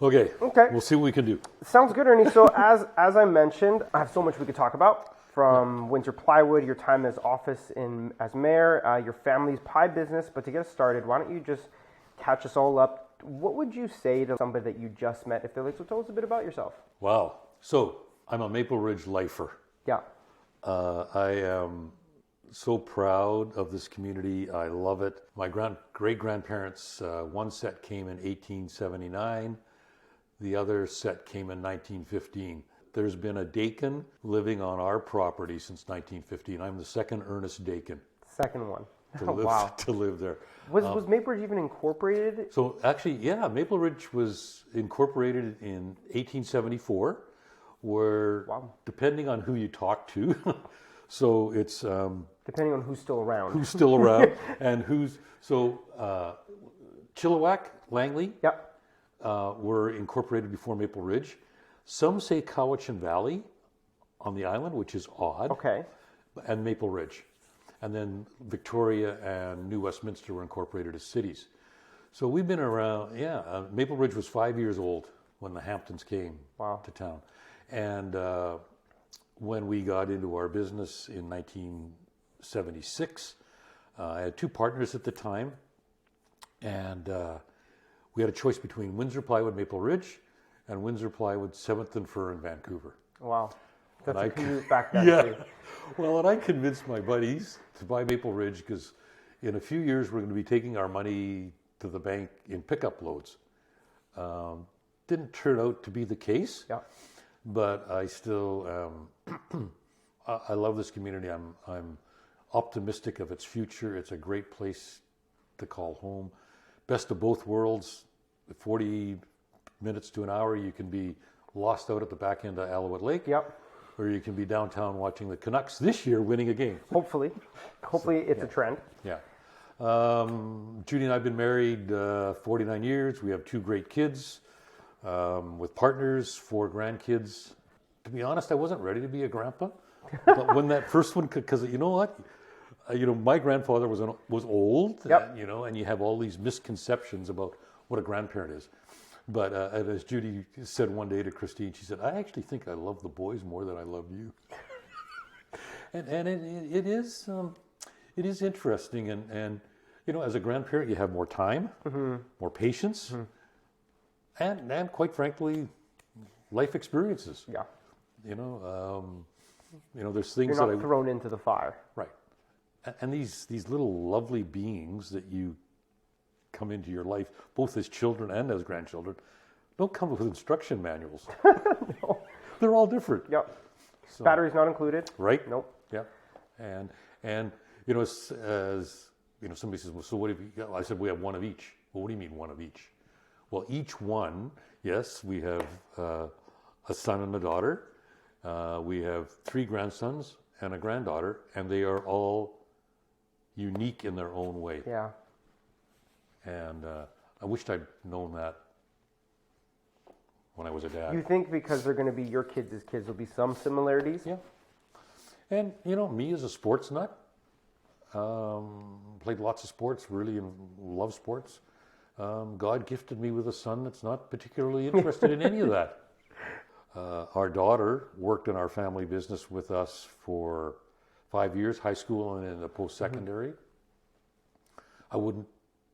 Okay. Okay. We'll see what we can do. Sounds good, Ernie. So as I mentioned, I have so much we could talk about. From Windsor Plywood, your time as as mayor, your family's pie business. But to get us started, why don't you just catch us all up? What would you say to somebody that you just met if they're like, so tell us a bit about yourself? Wow. So I'm a Maple Ridge lifer. Yeah. I am so proud of this community. I love it. My great-grandparents, one set came in 1879. The other set came in 1915. There's been a Daykin living on our property since 1915. I'm the second Ernest Daykin. Second one. To live there. Was Maple Ridge even incorporated? So actually, yeah, Maple Ridge was incorporated in 1874, where depending on who you talk to, so it's depending on who's still around. And Chilliwack, Langley, Yep. were incorporated before Maple Ridge. Some say Cowichan Valley on the island, which is odd. Okay. And Maple Ridge. And then Victoria and New Westminster were incorporated as cities. So we've been around, Maple Ridge was 5 years old when the Hamptons came to town. And when we got into our business in 1976, I had two partners at the time. And we had a choice between Windsor Plywood, Maple Ridge, and Windsor Plywood, 7th and Fir in Vancouver. Wow. That's a commute back then, too. Well, and I convinced my buddies to buy Maple Ridge because in a few years we're going to be taking our money to the bank in pickup loads. Didn't turn out to be the case, but I still, I love this community. I'm optimistic of its future. It's a great place to call home. Best of both worlds, 40 minutes to an hour, you can be lost out at the back end of Alouette Lake. Yep. Or you can be downtown watching the Canucks this year winning a game. Hopefully it's a trend. Yeah. Judy and I have been married 49 years. We have two great kids with partners, 4 grandkids. To be honest, I wasn't ready to be a grandpa. But when that first one, because you know what? My grandfather was old, and you have all these misconceptions about what a grandparent is. But as Judy said one day to Christine, she said, I actually think I love the boys more than I love you. and it is interesting. And as a grandparent, you have more time, more patience, and quite frankly, life experiences. Yeah. There's things You're not thrown into the fire. Right. And these little lovely beings that you come into your life, both as children and as grandchildren, don't come with instruction manuals. No. They're all different. Yep. So, batteries not included. Right. Nope. Yeah. And as somebody says, well, so what have you got? I said, we have one of each. Well, what do you mean one of each? Well, each one, yes, we have a son and a daughter. We have 3 grandsons and a granddaughter, and they are all unique in their own way. Yeah. And I wished I'd known that when I was a dad. You think because they're going to be your kids' there'll be some similarities? Yeah. And, me as a sports nut, played lots of sports, really love sports. God gifted me with a son that's not particularly interested in any of that. Our daughter worked in our family business with us for 5 years, high school and in the post-secondary. I wouldn't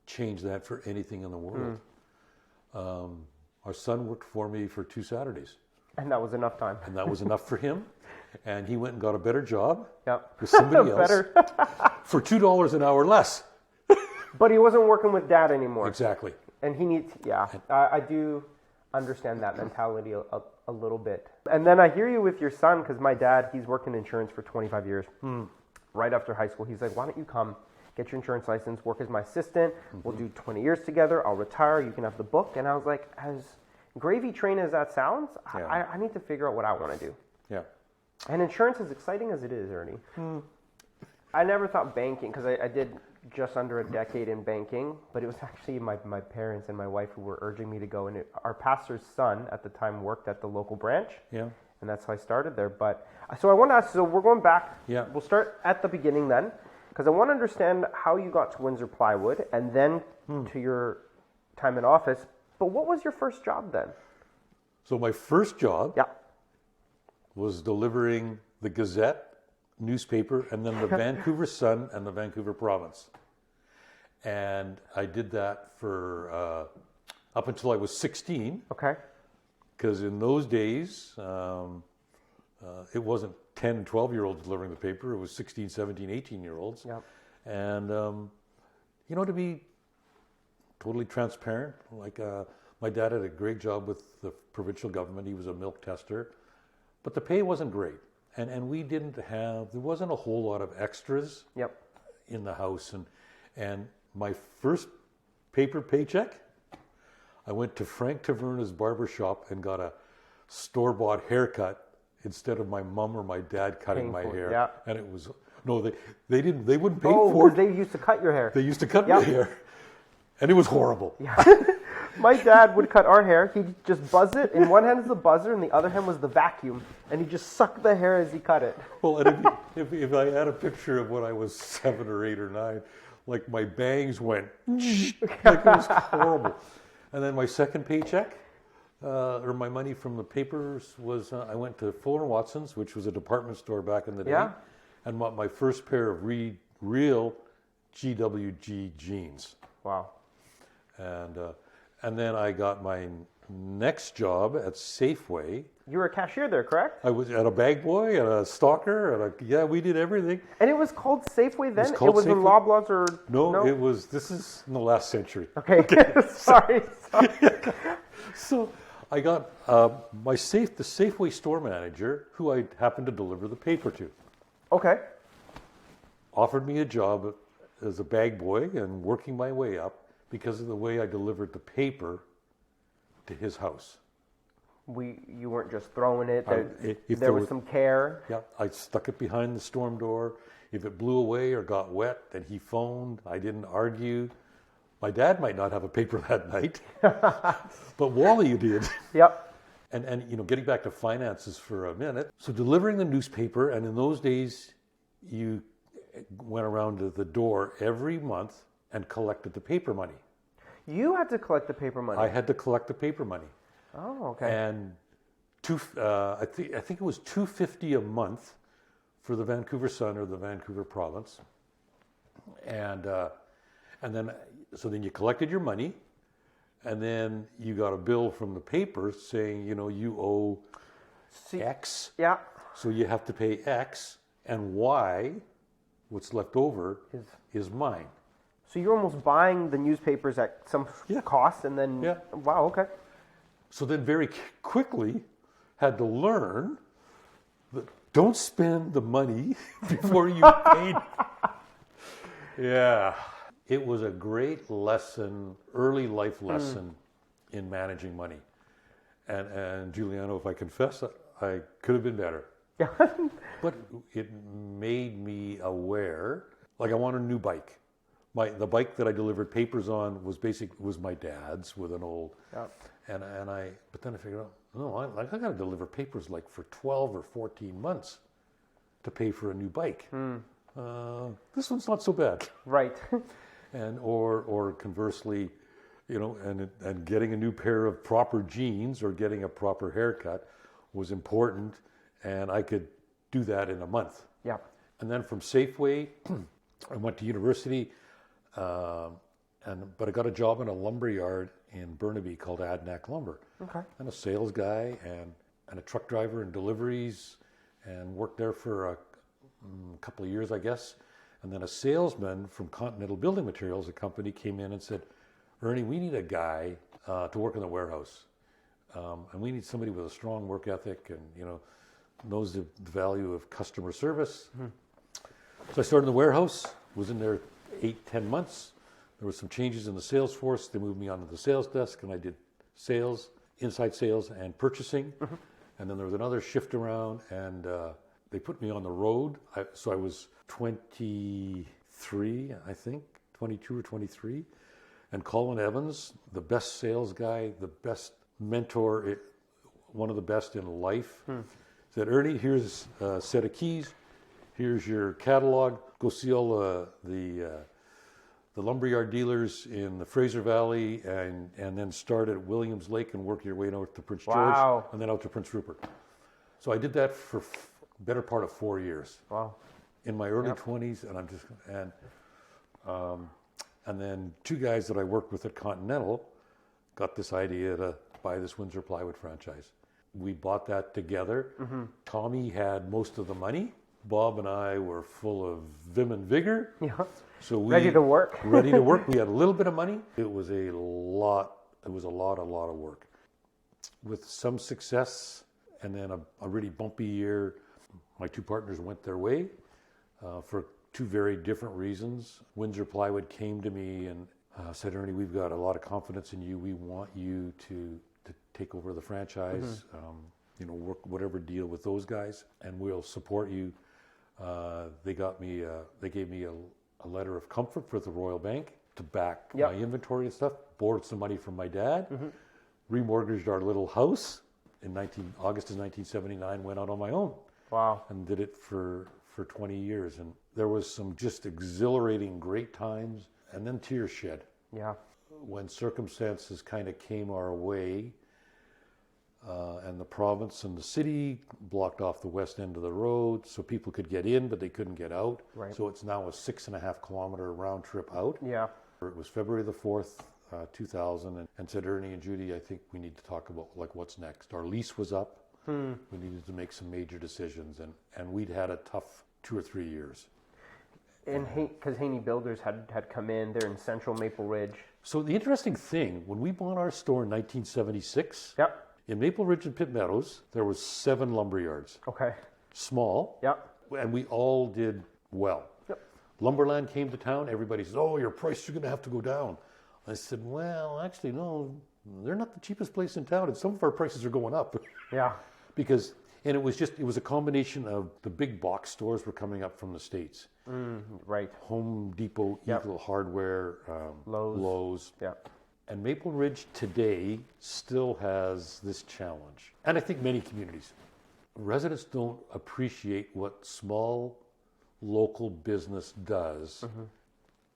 change that for anything in the world. Our son worked for me for 2 Saturdays. And that was enough time. And that was enough for him. And he went and got a better job with somebody else for $2 an hour less. But he wasn't working with dad anymore. Exactly. And he needs, I do understand that mentality a little bit. And then I hear you with your son, because my dad, he's worked in insurance for 25 years. Right after high school, he's like, why don't you come get your insurance license, work as my assistant. We'll do 20 years together. I'll retire. You can have the book. And I was like, as gravy train as that sounds, I need to figure out what I want to do. Yeah. And insurance, as exciting as it is, Ernie, I never thought banking, because I did just under a decade in banking, but it was actually my parents and my wife who were urging me to go. And our pastor's son at the time worked at the local branch. Yeah. And that's how I started there. But so I want to ask, so we're going back. Yeah. We'll start at the beginning then, because I want to understand how you got to Windsor Plywood and then to your time in office. But what was your first job then? So my first job Yeah. was delivering the Gazette newspaper and then the Vancouver Sun and the Vancouver Province. And I did that for up until I was 16, Okay. because in those days, it wasn't 10 and 12-year-olds delivering the paper. It was 16, 17, 18-year-olds. Yep. And, to be totally transparent, like my dad had a great job with the provincial government. He was a milk tester. But the pay wasn't great. And there wasn't a whole lot of extras Yep. in the house. And my first paper paycheck, I went to Frank Taverna's barber shop and got a store-bought haircut instead of my mom or my dad cutting my hair. Yeah. And it was, no, they wouldn't pay Oh, for because it. they used to cut your hair. They used to cut my hair. And it was horrible. Yeah. My dad would cut our hair. He'd just buzz it. In one hand was the buzzer, and the other hand was the vacuum. And he'd just suck the hair as he cut it. Well, and if I had a picture of when I was 7 or 8 or 9, like my bangs went, like it was horrible. And then my second paycheck, or my money from the papers was, I went to Fuller & Watson's, which was a department store back in the day, Yeah. and bought my first pair of real GWG jeans. Wow. And then I got my next job at Safeway. You were a cashier there, correct? I was at a bag boy and a stalker, and we did everything. And it was called Safeway then? called It was in Safeway. Loblaws or... No, this is in the last century. Okay. Sorry. So I got the Safeway store manager, who I happened to deliver the paper to, Okay. offered me a job as a bag boy and working my way up because of the way I delivered the paper to his house. You weren't just throwing it. If There was some care. Yeah, I stuck it behind the storm door. If it blew away or got wet, then he phoned. I didn't argue. My dad might not have a paper that night, but Wally did. Yep. And getting back to finances for a minute. So delivering the newspaper, and in those days, you went around to the door every month and collected the paper money. You had to collect the paper money. I had to collect the paper money. Oh, okay. And I think it was $2.50 a month for the Vancouver Sun or the Vancouver Province. And then you collected your money, and then you got a bill from the paper saying, you owe X. Yeah. So you have to pay X, and Y, what's left over, is mine. So you're almost buying the newspapers at some cost, and then... Yeah. Wow, okay. So then very quickly had to learn that don't spend the money before you paid. Yeah. It was a great lesson, early life lesson in managing money. And Giuliano, if I confess, I could have been better. Yeah. But it made me aware, like I wanted a new bike. The bike that I delivered papers on was my dad's with an old, but then I figured out, no, I got to deliver papers like for 12 or 14 months to pay for a new bike. This one's not so bad. Right. And or conversely, and getting a new pair of proper jeans or getting a proper haircut was important, and I could do that in a month. Yeah. And then from Safeway, I went to university, but I got a job in a lumber yard in Burnaby called Adnac Lumber. Okay. I'm a sales guy and a truck driver in deliveries, and worked there for a couple of years, I guess. And then a salesman from Continental Building Materials, a company, came in and said, Ernie, we need a guy to work in the warehouse. And we need somebody with a strong work ethic and, knows the value of customer service. So I started in the warehouse, was in there 8-10 months. There were some changes in the sales force. They moved me onto the sales desk, and I did sales, inside sales and purchasing. And then there was another shift around, and they put me on the road. So I was 23, I think, 22 or 23. And Colin Evans, the best sales guy, the best mentor, one of the best in life, said, Ernie, here's a set of keys. Here's your catalog. Go see all the the lumberyard dealers in the Fraser Valley and then start at Williams Lake and work your way north to Prince George and then out to Prince Rupert. So I did that for better part of 4 years. Wow. In my early 20s, and then two guys that I worked with at Continental got this idea to buy this Windsor plywood franchise. We bought that together. Tommy had most of the money. Bob and I were full of vim and vigor. Yeah. So ready to work. ready to work. We had a little bit of money. It was a lot of work. With some success and then a really bumpy year, my two partners went their way for two very different reasons. Windsor Plywood came to me and said, Ernie, we've got a lot of confidence in you. We want you to take over the franchise, work whatever deal with those guys, and we'll support you. They gave me a letter of comfort for the Royal Bank to back my inventory and stuff, borrowed some money from my dad, remortgaged our little house in August of 1979, went out on my own. Wow. And did it for 20 years. And there was some just exhilarating, great times, and then tears shed. Yeah. When circumstances kind of came our way, and the province and the city blocked off the west end of the road so people could get in, but they couldn't get out. Right. So it's now a 6.5 kilometer round trip out. Yeah. It was February the 4th, 2000, and said, Ernie and Judy, I think we need to talk about what's next. Our lease was up. We needed to make some major decisions, and we'd had a tough 2 or 3 years. And because Haney Builders had come in, they're in central Maple Ridge. So the interesting thing, when we bought our store in 1976, in Maple Ridge and Pitt Meadows, there was 7 lumber yards. Okay. Small. And we all did well. Lumberland came to town. Everybody says, oh, your prices are going to have to go down. I said, well, actually, no, they're not the cheapest place in town, and some of our prices are going up. Yeah. Because, and it was a combination of the big box stores were coming up from the States. Right. Home Depot, Eagle Hardware, Lowe's. Yeah. And Maple Ridge today still has this challenge. And I think many communities. Residents don't appreciate what small local business does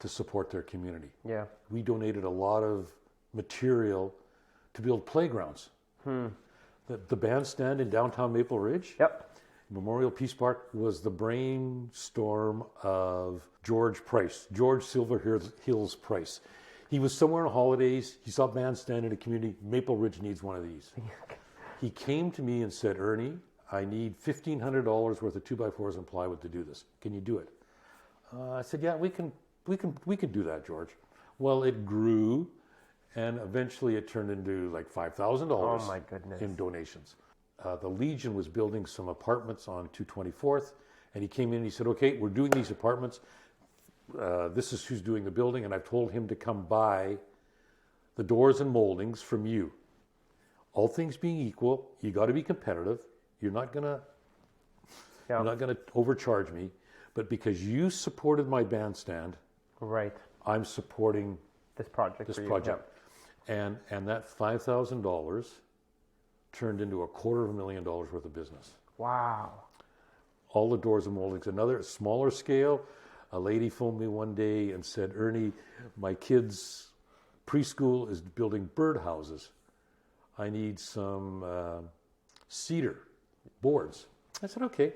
to support their community. Yeah. We donated a lot of material to build playgrounds. The bandstand in downtown Maple Ridge, Memorial Peace Park, was the brainstorm of George Silver Hills Price. He was somewhere on holidays. He saw bandstand in a community. Maple Ridge needs one of these. He came to me and said, Ernie, I need $1,500 worth of 2x4s and plywood to do this. Can you do it? I said, yeah, we can do that, George. Well, it grew, and eventually it turned into like $5,000 in donations. The Legion was building some apartments on 224th, and he came in and he said, okay, we're doing these apartments. This is who's doing the building, and I've told him to come buy the doors and moldings from you. All things being equal, you got to be competitive. You're not gonna overcharge me, but because you supported my bandstand, I'm supporting this project. And that $5,000 turned into $250,000 worth of business. Wow. All the doors and moldings. Another smaller scale, a lady phoned me one day and said, Ernie, my kids' preschool is building birdhouses. I need some cedar boards. I said, okay.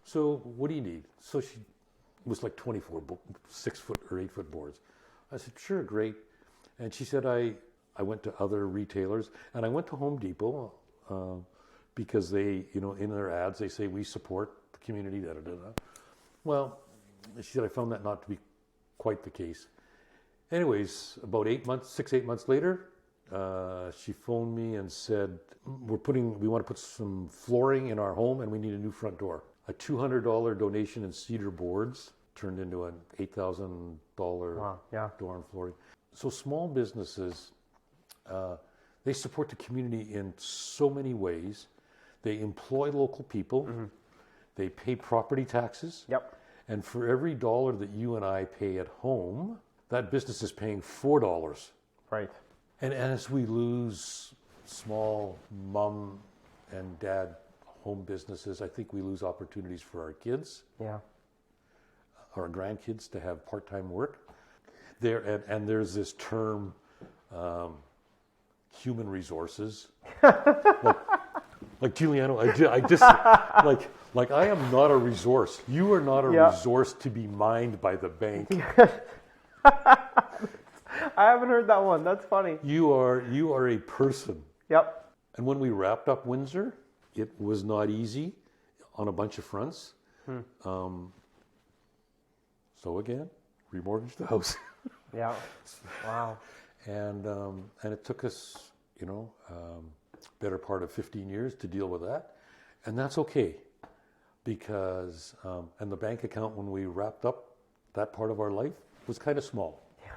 So what do you need? So she was like 24 6-foot or 8-foot boards. I said, sure, great. And she said, I went to other retailers, and I went to Home Depot because they, in their ads, they say, we support the community, da-da-da-da. Well, she said, I found that not to be quite the case. Anyways, about 8 months later, she phoned me and said, we want to put some flooring in our home, and we need a new front door. A $200 donation in cedar boards turned into an $8,000 door and flooring. So small businesses, they support the community in so many ways. They employ local people. They pay property taxes. And for every dollar that you and I pay at home, that business is paying $4. Right. And as we lose small mom and dad home businesses, I think we lose opportunities for our kids, our grandkids to have part-time work. and there's this term, human resources. Like Giuliano, I just like I am not a resource. You are not a resource to be mined by the bank. I haven't heard that one. That's funny. You are a person. Yep. And when we wrapped up Windsor, it was not easy on a bunch of fronts. So again, remortgaged the house. Yeah. Wow. And it took us, better part of 15 years to deal with that. And that's okay because, and the bank account when we wrapped up that part of our life was kind of small. Yeah.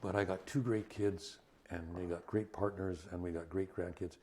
But I got two great kids and we got great partners and we got great grandkids.